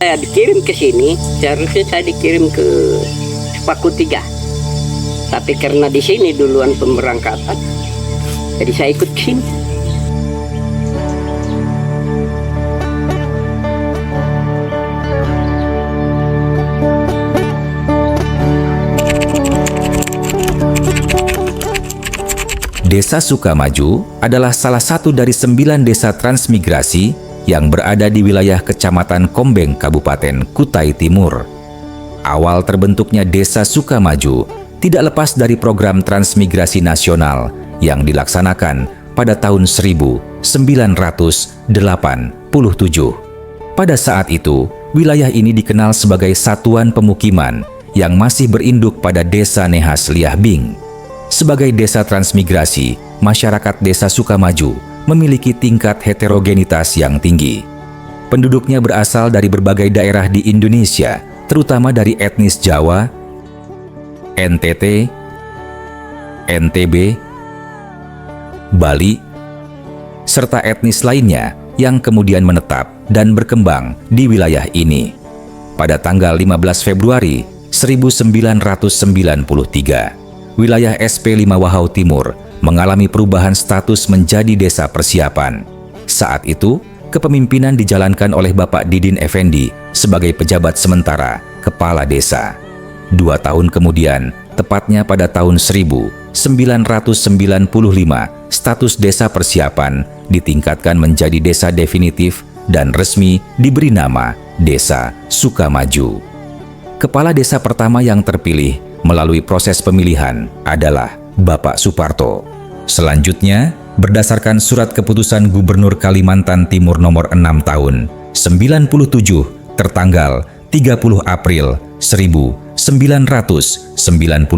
Saya dikirim ke sini, seharusnya saya dikirim ke Sepaku 3. Tapi karena di sini duluan pemberangkatan, jadi saya ikut ke sini. Desa Sukamaju adalah salah satu dari 9 desa transmigrasi yang berada di wilayah Kecamatan Kombeng, Kabupaten Kutai Timur. Awal terbentuknya Desa Sukamaju tidak lepas dari program transmigrasi nasional yang dilaksanakan pada tahun 1987. Pada saat itu, wilayah ini dikenal sebagai satuan pemukiman yang masih berinduk pada Desa Nehas Liah Bing. Sebagai desa transmigrasi, masyarakat Desa Sukamaju memiliki tingkat heterogenitas yang tinggi. Penduduknya berasal dari berbagai daerah di Indonesia, terutama dari etnis Jawa, NTT, NTB, Bali, serta etnis lainnya yang kemudian menetap dan berkembang di wilayah ini. Pada tanggal 15 Februari 1993, wilayah SP5 Wahau Timur mengalami perubahan status menjadi desa persiapan. Saat itu, kepemimpinan dijalankan oleh Bapak Didin Effendi sebagai pejabat sementara kepala desa. 2 tahun kemudian, tepatnya pada tahun 1995, status desa persiapan ditingkatkan menjadi desa definitif dan resmi diberi nama Desa Sukamaju. Kepala desa pertama yang terpilih melalui proses pemilihan adalah Bapak Suparto. Selanjutnya, berdasarkan surat keputusan Gubernur Kalimantan Timur nomor 6 tahun 97 tertanggal 30 April 1997,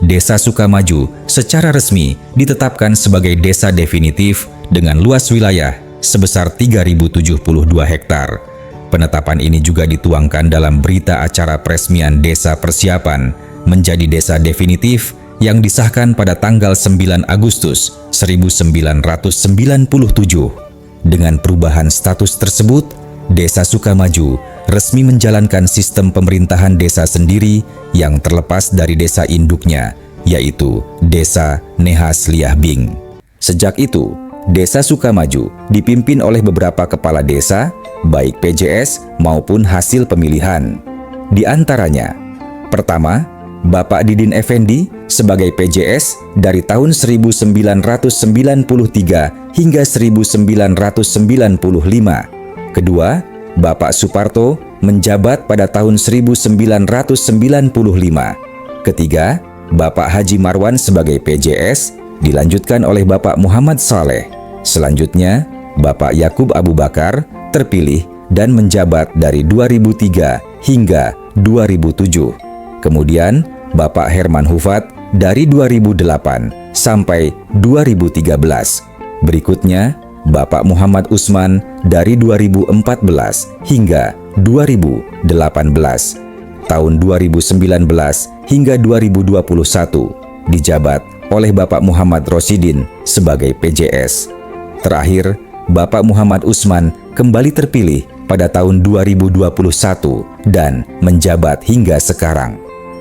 Desa Sukamaju secara resmi ditetapkan sebagai desa definitif dengan luas wilayah sebesar 3.072 hektar. Penetapan ini juga dituangkan dalam berita acara peresmian Desa Persiapan menjadi desa definitif yang disahkan pada tanggal 9 Agustus 1997. Dengan perubahan status tersebut, Desa Sukamaju resmi menjalankan sistem pemerintahan desa sendiri yang terlepas dari desa induknya, yaitu Desa Nehas Liah Bing. Sejak itu, Desa Sukamaju dipimpin oleh beberapa kepala desa, baik PJS maupun hasil pemilihan. Di antaranya, pertama, Bapak Didin Effendi sebagai PJS dari tahun 1993 hingga 1995. Kedua, Bapak Suparto menjabat pada tahun 1995. Ketiga, Bapak Haji Marwan sebagai PJS dilanjutkan oleh Bapak Muhammad Saleh. Selanjutnya, Bapak Yakub Abu Bakar terpilih dan menjabat dari 2003 hingga 2007. Kemudian, Bapak Herman Hufat dari 2008 sampai 2013. Berikutnya, Bapak Muhammad Usman dari 2014 hingga 2018. Tahun 2019 hingga 2021 dijabat oleh Bapak Muhammad Rosidin sebagai PJS. Terakhir, Bapak Muhammad Usman kembali terpilih pada tahun 2021 dan menjabat hingga sekarang.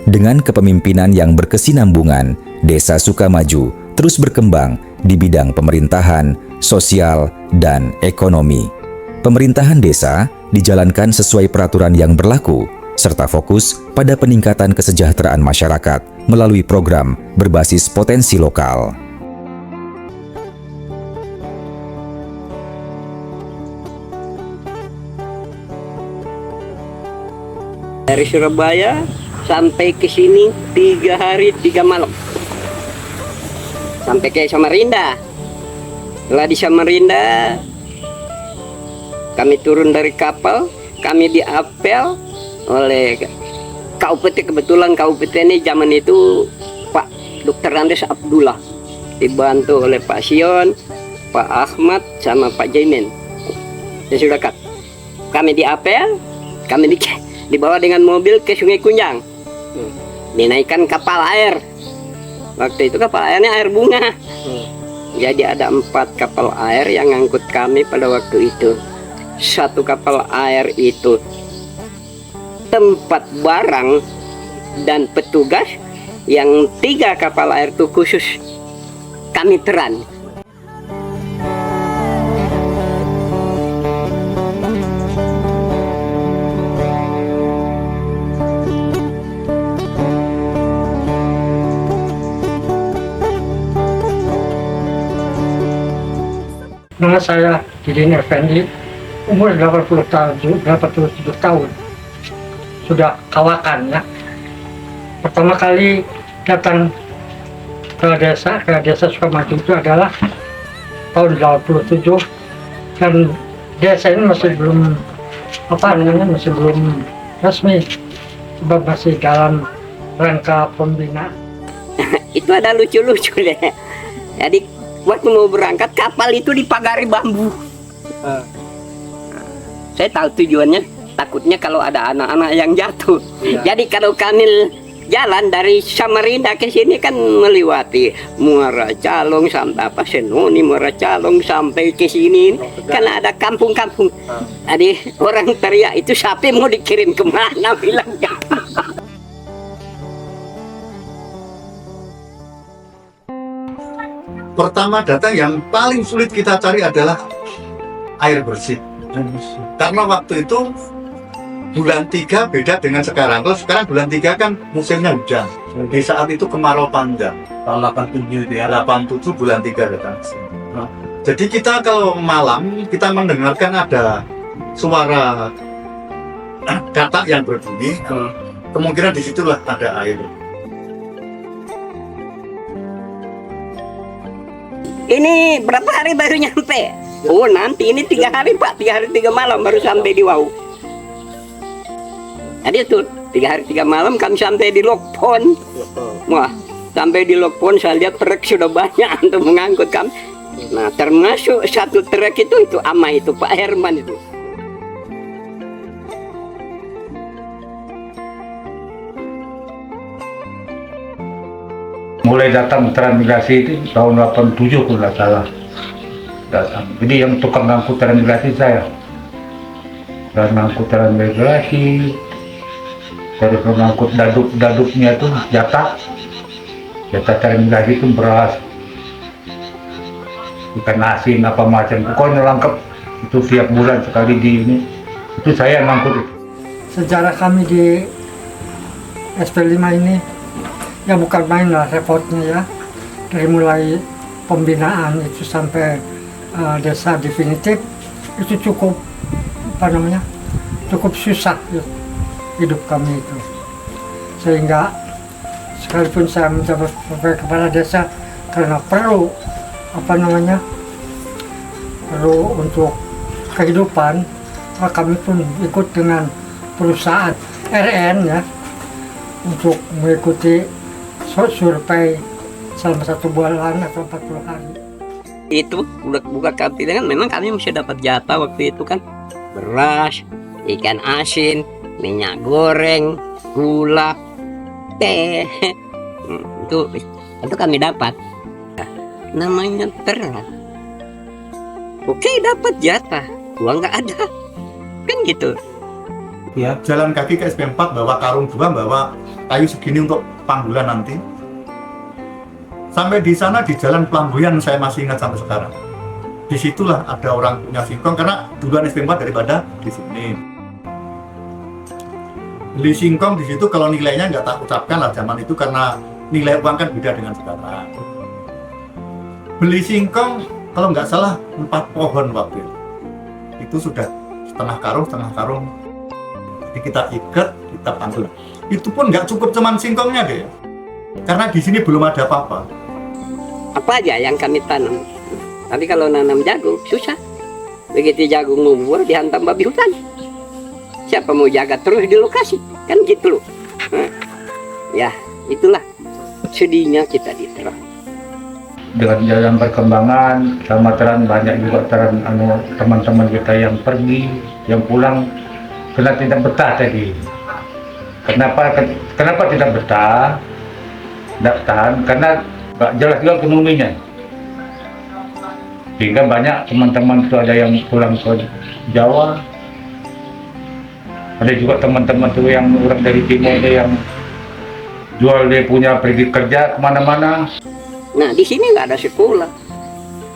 Dengan kepemimpinan yang berkesinambungan, Desa Sukamaju terus berkembang di bidang pemerintahan, sosial, dan ekonomi. Pemerintahan desa dijalankan sesuai peraturan yang berlaku, serta fokus pada peningkatan kesejahteraan masyarakat melalui program berbasis potensi lokal. Dari Surabaya sampai ke sini 3 hari 3 malam. Sampai ke Samarinda. Setelah di Samarinda, kami turun dari kapal, kami diapel oleh KUPT. Kebetulan KUPT ini zaman itu Pak Dr. Andes Abdullah, dibantu oleh Pak Sion, Pak Ahmad, sama Pak Jaimin. Ya sudah, Kak. Kami diapel, kami dibawa dengan mobil ke Sungai Kunjang. Dinaikkan kapal air. Waktu itu kapal airnya air bunga. Jadi ada 4 kapal air yang ngangkut kami pada waktu itu. Satu kapal air itu tempat barang dan petugas yang 3 kapal air itu khusus kami teran. Nama saya Didin Effendi, umur 87 tahun, sudah kawakan ya. Pertama kali datang ke desa Sukamaju itu adalah tahun 87, dan desa ini masih belum masih belum resmi, sebab masih dalam rangka pembinaan. Itu ada lucu-lucu deh. Jadi waktu mau berangkat kapal itu dipagari bambu. Saya tahu tujuannya, takutnya kalau ada anak-anak yang jatuh. Jadi kalau kami jalan dari Samarinda ke sini kan melewati Muara Calong sampai Senoni, Muara Calong sampai ke sini kan ada kampung-kampung. Jadi orang teriak itu sapi mau dikirim kemana bilang. Pertama datang yang paling sulit kita cari adalah air bersih. Karena waktu itu bulan 3 beda dengan sekarang. Terus sekarang bulan 3 kan musimnya hujan. Di saat itu kemarau panjang. Tahun 87 ya, 87 bulan 3 datang. Jadi kita kalau malam kita mendengarkan ada suara katak yang berbunyi. Kemungkinan disitulah ada air. Ini berapa hari baru nyampe? Oh nanti ini 3 hari Pak, 3 hari 3 malam baru sampai di Wau. Jadi itu 3 hari 3 malam kami sampai di Lokpon. Wah, sampai di Lokpon saya lihat truk sudah banyak untuk mengangkut kami. Nah termasuk satu truk itu ama itu Pak Herman itu. Mulai datang transmigrasi itu tahun 87 kalau nggak salah datang. Jadi yang tukang ngangkut transmigrasi saya, dan ngangkut transmigrasi, terus mengangkut daduknya tuh jatah transmigrasi itu beras, ikan asin apa macam, pokoknya lengkap itu tiap bulan sekali di ini. Itu saya ngangkut. Sejarah kami di SP5 ini ya bukan main lah repotnya ya, dari mulai pembinaan itu sampai desa definitif itu cukup cukup susah ya, hidup kami itu, sehingga sekalipun saya menjabat sebagai kepala desa karena perlu perlu untuk kehidupan, kami pun ikut dengan perusahaan RN ya untuk mengikuti survei selama 1 bulan atau 40 hari. Itu buka kantin kan memang kami mesti dapat jatah waktu itu kan, beras, ikan asin, minyak goreng, gula, teh. Itu kami dapat. Namanya terat. Oke dapat jatah, uang nggak ada, kan gitu. Ya, jalan kaki ke SP4 bawa karung 2, bawa kayu segini untuk panggulan nanti. Sampai di sana di Jalan Pelambuyan saya masih ingat sampai sekarang. Disitulah ada orang punya singkong karena duluan SP4 daripada di sini. Beli singkong di situ kalau nilainya nggak tak ucapkan lah zaman itu karena nilai uang kan beda dengan sekarang. Beli singkong kalau nggak salah 4 pohon waktu itu. Itu sudah setengah karung. Jadi kita ikat, kita pantul. Itu pun nggak cukup cuman singkongnya deh, karena di sini belum ada apa-apa. Apa aja yang kami tanam. Tapi kalau nanam jagung susah. Begitu jagung numbuh dihantam babi hutan. Siapa mau jaga terus di lokasi? Kan gitu loh. Ya itulah sedihnya kita di Teran. Dengan jalan perkembangan sama Teran, banyak juga Teran teman-teman kita yang pergi, yang pulang karena tidak betah tadi. Kenapa tidak betah? Tidak tahan karena nggak jelas juga ekonominya. Sehingga banyak teman-teman itu ada yang pulang ke Jawa, Ada juga teman-teman tuh yang orang dari timur tuh yang jual dia punya pergi kerja kemana-mana. Nah, di sini nggak ada sekolah.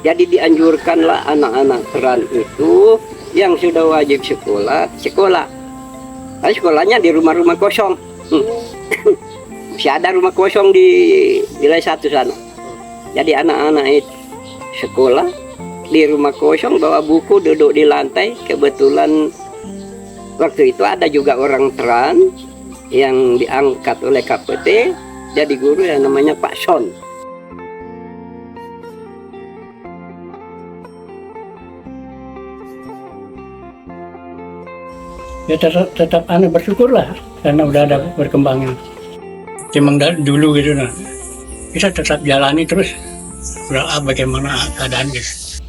Jadi dianjurkanlah anak-anak teran itu yang sudah wajib sekolah, sekolah. Tapi sekolahnya di rumah-rumah kosong. Masih ada rumah kosong di wilayah 1 sana. Jadi anak-anak itu sekolah di rumah kosong, bawa buku, duduk di lantai. Kebetulan waktu itu ada juga orang teran yang diangkat oleh KPT jadi guru yang namanya Pak Son. Ya tetap bersyukurlah karena udah ada perkembangan. Memang dulu gitu nah, kita tetap jalani terus. Udah bagaimana keadaan gitu.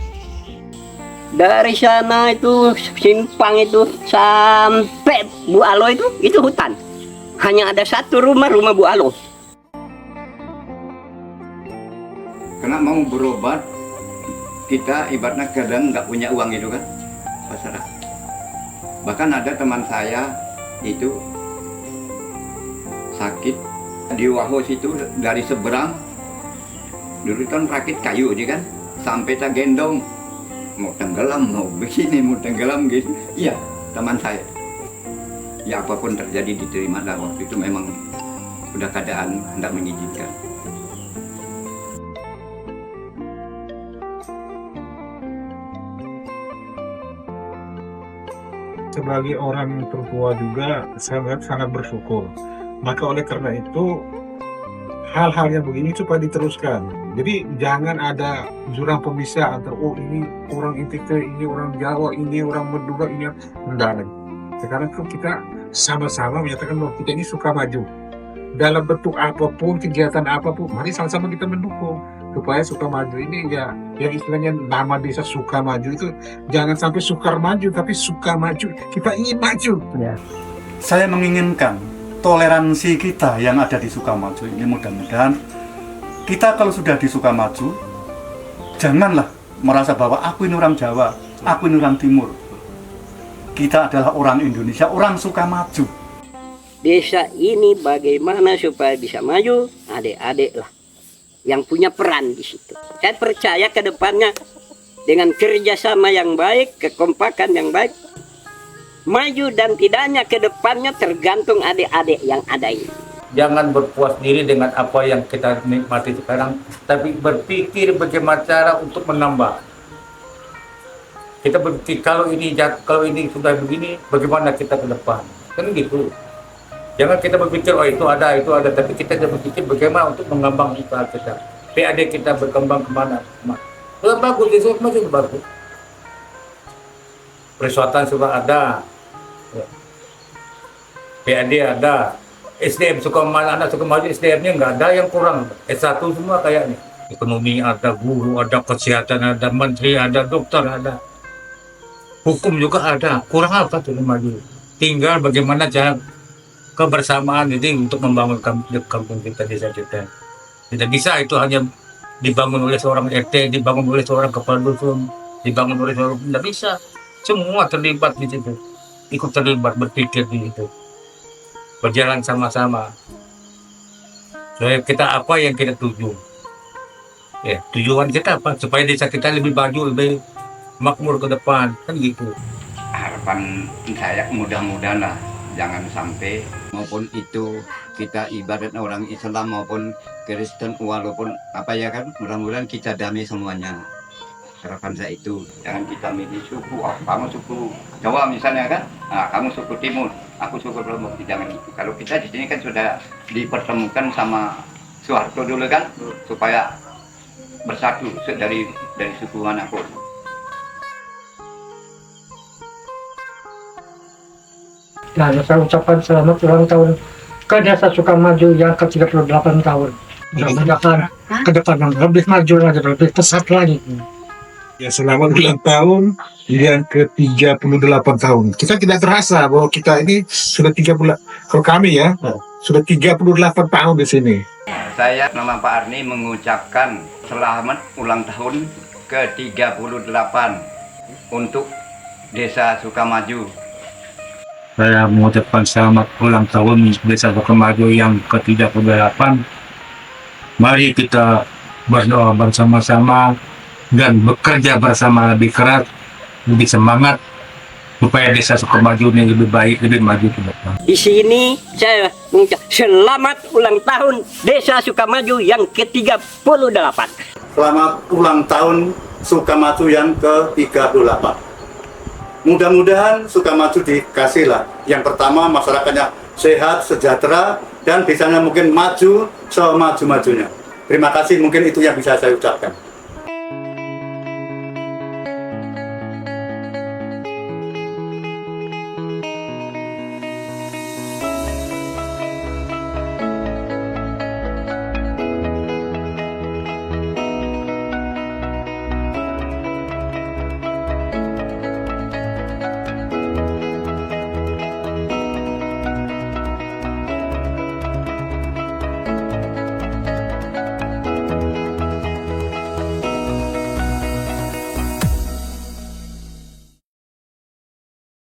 Dari sana itu simpang itu sampai Bu Alo itu hutan. Hanya ada satu rumah Bu Alo. Karena mau berobat, kita ibaratnya kadang nggak punya uang itu kan, pasar. Bahkan ada teman saya itu sakit di Wahos itu dari seberang, dulu kan rakit kayu aja kan, sampai tak gendong, mau tenggelam, mau begini, mau tenggelam gitu. Iya, teman saya. Ya apapun terjadi diterima lah, waktu itu memang udah keadaan tidak mengizinkan. Sebagai orang tertua juga saya sangat bersyukur. Maka oleh karena itu hal-hal yang begini supaya diteruskan. Jadi jangan ada jurang pemisah antara ini orang NTT, ini orang Jawa, ini orang Madura, ini enggak lagi. Sekarang kita sama-sama menyatakan bahwa kita ini suka maju. Dalam bentuk apapun, kegiatan apapun, mari sama-sama kita mendukung supaya suka maju ini ya yang istilahnya nama desa suka maju itu jangan sampai sukar maju tapi suka maju, kita ingin maju ya. Saya menginginkan toleransi kita yang ada di Sukamaju ini mudah-mudahan kita kalau sudah di Sukamaju janganlah merasa bahwa aku ini orang Jawa, aku ini orang Timur. Kita adalah orang Indonesia, orang Sukamaju. Desa ini bagaimana supaya bisa maju? Adik-adik lah yang punya peran di situ. Saya percaya ke depannya dengan kerjasama yang baik, kekompakan yang baik, maju dan tidaknya ke depannya tergantung adik-adik yang ada ini. Jangan berpuas diri dengan apa yang kita nikmati sekarang, tapi berpikir bagaimana cara untuk menambah. Kita berpikir kalau ini sudah begini, bagaimana kita ke depan? Kan gitu. Jangan kita berpikir, oh itu ada, tapi kita berpikir bagaimana untuk mengembang usaha kita. PAD kita berkembang kemana? Sudah bagus, itu masih bagus. Periswatan sudah ada, PAD ada, SDM anak suka maju, SDM-nya nggak ada yang kurang. S1 semua kayaknya. Ekonomi ada, guru ada, kesehatan ada, menteri ada, dokter ada. Hukum juga ada, kurang apa tuh maju. Tinggal bagaimana cara kebersamaan ini untuk membangun kampung kita, desa kita. Tidak bisa itu hanya dibangun oleh seorang RT, dibangun oleh seorang kepala dusun, dibangun oleh seorang, tidak bisa. Semua terlibat di situ, ikut terlibat, berpikir di situ, berjalan sama-sama. Supaya kita apa yang kita tuju, ya tujuan kita apa? Supaya desa kita lebih maju, lebih makmur ke depan, kan gitu. Harapan saya mudah-mudahan lah jangan sampai maupun itu kita ibarat orang Islam maupun Kristen walaupun apa ya kan, mudah-mudahan kita damai semuanya. Harapan saya itu jangan kita milih suku, kamu suku Jawa misalnya kan, kamu suku Timur, aku suku Lombok, jangan itu. Kalau kita di sini kan sudah dipertemukan sama Soeharto dulu kan, supaya bersatu dari suku manapun. Dan saya ucapkan selamat ulang tahun ke Desa Sukamaju yang ke-38 tahun. Mudah-mudahan ke depan lebih maju lagi, lebih pesat lagi. Ya selamat ulang tahun yang ke-38 tahun. Kita tidak terasa bahwa kita ini sudah 30, kalau kami ya, sudah 38 tahun di sini. Saya nama Pak Arni mengucapkan selamat ulang tahun ke-38 untuk Desa Sukamaju. Saya mengucapkan selamat ulang tahun Desa Sukamaju yang ke-38. Mari kita berdoa bersama-sama dan bekerja bersama lebih keras, lebih semangat supaya Desa Sukamaju ini lebih baik, lebih maju ke depan. Di sini saya mengucap selamat ulang tahun Desa Sukamaju yang ke-38. Selamat ulang tahun Sukamaju yang ke-38. Mudah-mudahan Sukamaju dikasihlah. Yang pertama, masyarakatnya sehat, sejahtera, dan desanya mungkin maju semaju-majunya. Terima kasih, mungkin itu yang bisa saya ucapkan.